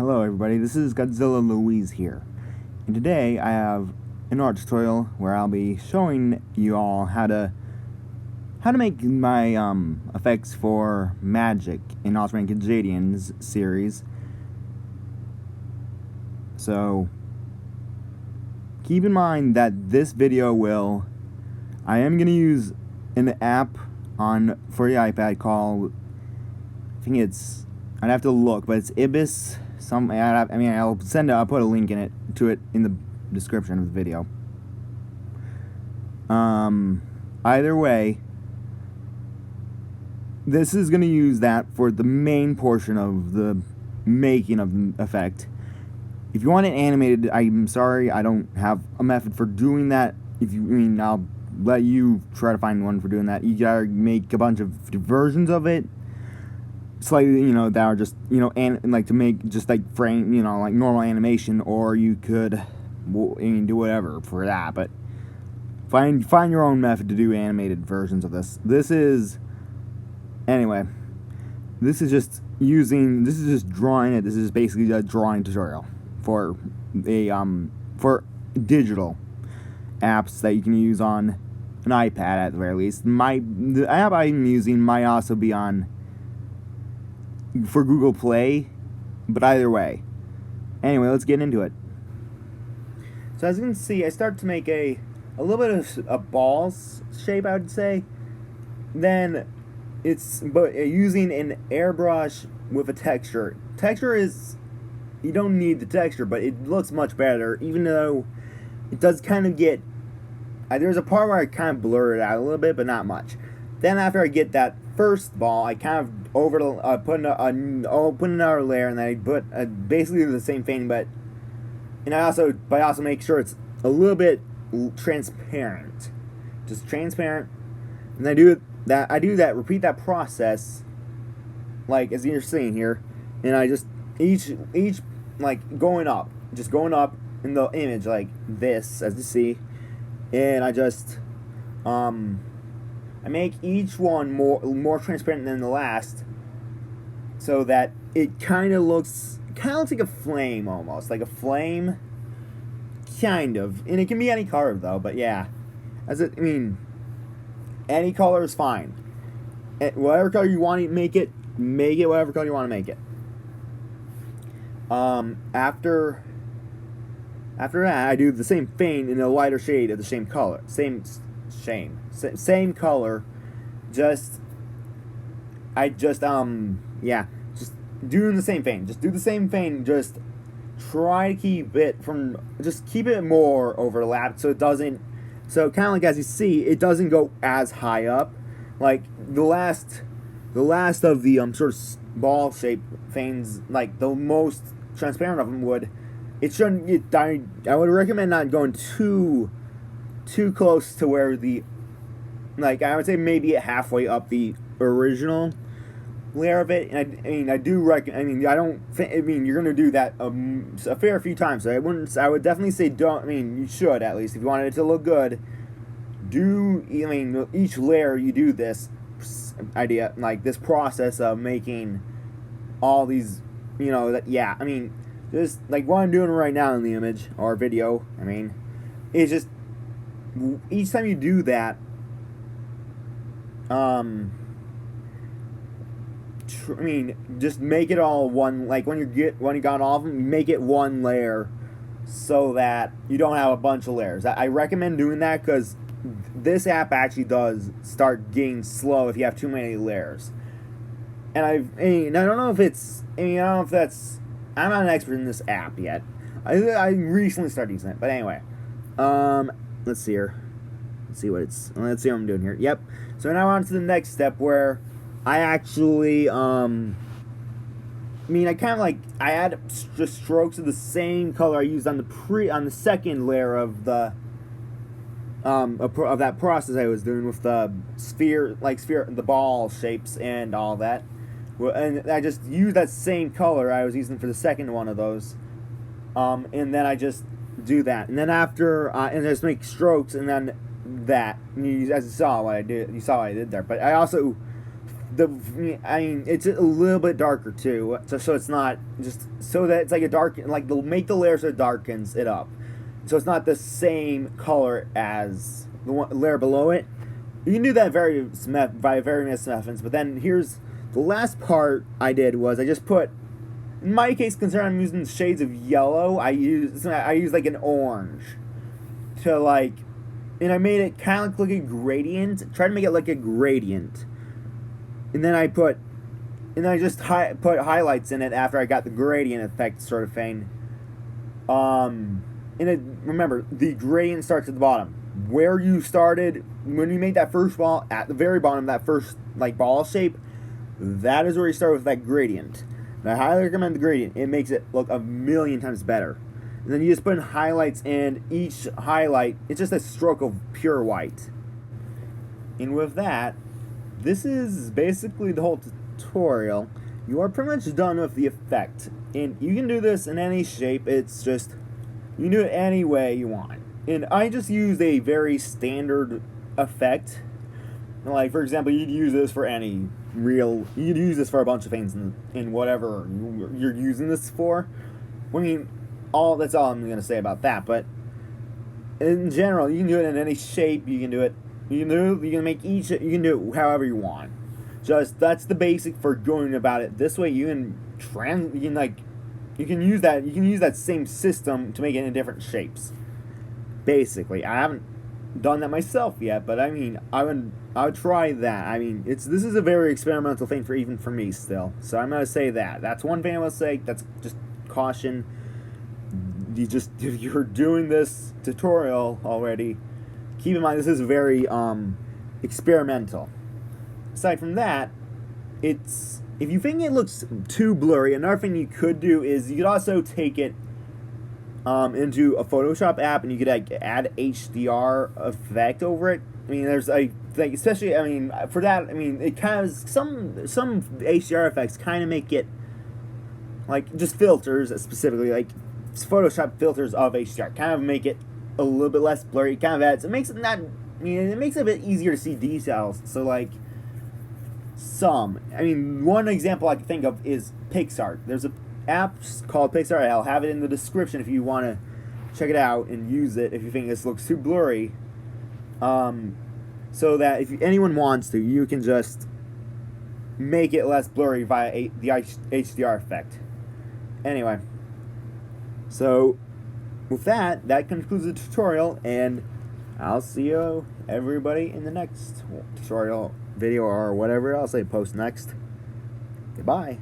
Hello everybody, this is Godzilla Louise here, and today I have an art tutorial where I'll be showing you all how to make my effects for magic in Ultraman Kejadian's series. So keep in mind that this video I am going to use an app for the iPad called, I'd have to look, but it's Ibis. I'll put a link to it in the description of the video. Either way, this is going to use that for the main portion of the making of the effect. If you want it animated, I'm sorry, I don't have a method for doing that. I'll let you try to find one for doing that. You gotta make a bunch of versions of it. Slightly, that are just, to make just like frame, like normal animation, or you could, do whatever for that. But find your own method to do animated versions of this. This is just drawing it. This is basically a drawing tutorial for for digital apps that you can use on an iPad at the very least. The app I'm using might also be for Google Play, but either way. Anyway, let's get into it. So as you can see, I start to make a little bit of a ball shape, I would say. Then but using an airbrush with a texture. Texture is, you don't need the texture, but it looks much better, even though it does kind of get, there's a part where I kind of blur it out a little bit, but not much. Then after I get that first ball, I kind of put another layer, and then I put basically the same thing, but I also make sure it's a little bit transparent, just transparent. And I do that, repeat that process, like as you're seeing here, and I just each like going up in the image like this, as you see, and I just I make each one more transparent than the last, so that it kind of looks like a flame, almost like a flame, kind of. And it can be any color though, but yeah, any color is fine. Whatever color you want to make it whatever color you want to make it. After that, I do the same thing in a lighter shade of the same color, same color. Just doing the same thing. Just do the same thing. Just try to keep it more overlapped, so it doesn't. So kind of like as you see, it doesn't go as high up. Like the last of the sort of ball shaped things, like the most transparent of them would. It shouldn't get. I would recommend not going too close to where I would say maybe halfway up the original layer of it. And I do recommend. You're gonna do that a fair few times. So I would definitely say don't. You should, at least if you wanted it to look good. Each layer you do this idea, like this process of making all these. Just like what I'm doing right now in the image or video. It's just each time you do that, just make it all one. Like when you got all of them, make it one layer, so that you don't have a bunch of layers. I recommend doing that because this app actually does start getting slow if you have too many layers. And I don't know if it's. I don't know if that's. I'm not an expert in this app yet. I recently started using it, but anyway. Let's see here. Let's see what I'm doing here. Yep. So now on to the next step where I actually I add just strokes of the same color I used on the second layer of the of that process I was doing with the the ball shapes and all that. And I just use that same color I was using for the second one of those, and then I just do that, and then after and just make strokes, and then that, as you saw what I did there. But I also I mean, it's a little bit darker too, so it's not just so that it's like a dark, like they'll make the layer so it darkens it up, so it's not the same color as the layer below it. You can do that by various methods, but then here's the last part I did was I just put, in my case, considering I'm using shades of yellow, I use like an orange to like, and I made it kind of look like a gradient. Try to make it like a gradient. And then I just put highlights in it after I got the gradient effect sort of thing. Remember, the gradient starts at the bottom. Where you started, when you made that first ball, at the very bottom, that first, like, ball shape, that is where you start with that gradient. And I highly recommend the gradient. It makes it look a million times better. And then you just put in highlights, and each highlight, it's just a stroke of pure white. And with that, this is basically the whole tutorial. You are pretty much done with the effect. And you can do this in any shape. It's just, you can do it any way you want. And I just used a very standard effect. Like, for example, you'd use this for you'd use this for a bunch of things in whatever you're using this for. I mean, that's all I'm going to say about that. But in general, you can do it in any shape. You can do it. You can do it however you want. Just, that's the basic for going about it. This way you can use that same system to make it in different shapes. Basically, I haven't done that myself yet, but I mean, I would try that. I mean, this is a very experimental thing even for me still. So I'm gonna say that. That's one thing I will say. That's just caution. If you're doing this tutorial already, keep in mind this is very experimental. Aside from that, if you think it looks too blurry, another thing you could do is you could also take it into a Photoshop app, and you could add HDR effect over it. I mean, there's especially, I mean, for that, I mean, it kind of some HDR effects kind of make it like just filters specifically, like Photoshop filters of HDR, kind of make it a little bit less blurry. It kind of adds, it makes it a bit easier to see details. So like one example I can think of is Pixar. There's a app called Pixar. I'll have it in the description if you want to check it out and use it if you think this looks too blurry. So that if anyone wants to, you can just make it less blurry via the HDR effect. Anyway, so with that concludes the tutorial, and I'll see you everybody in the next tutorial video or whatever else I post next. Goodbye.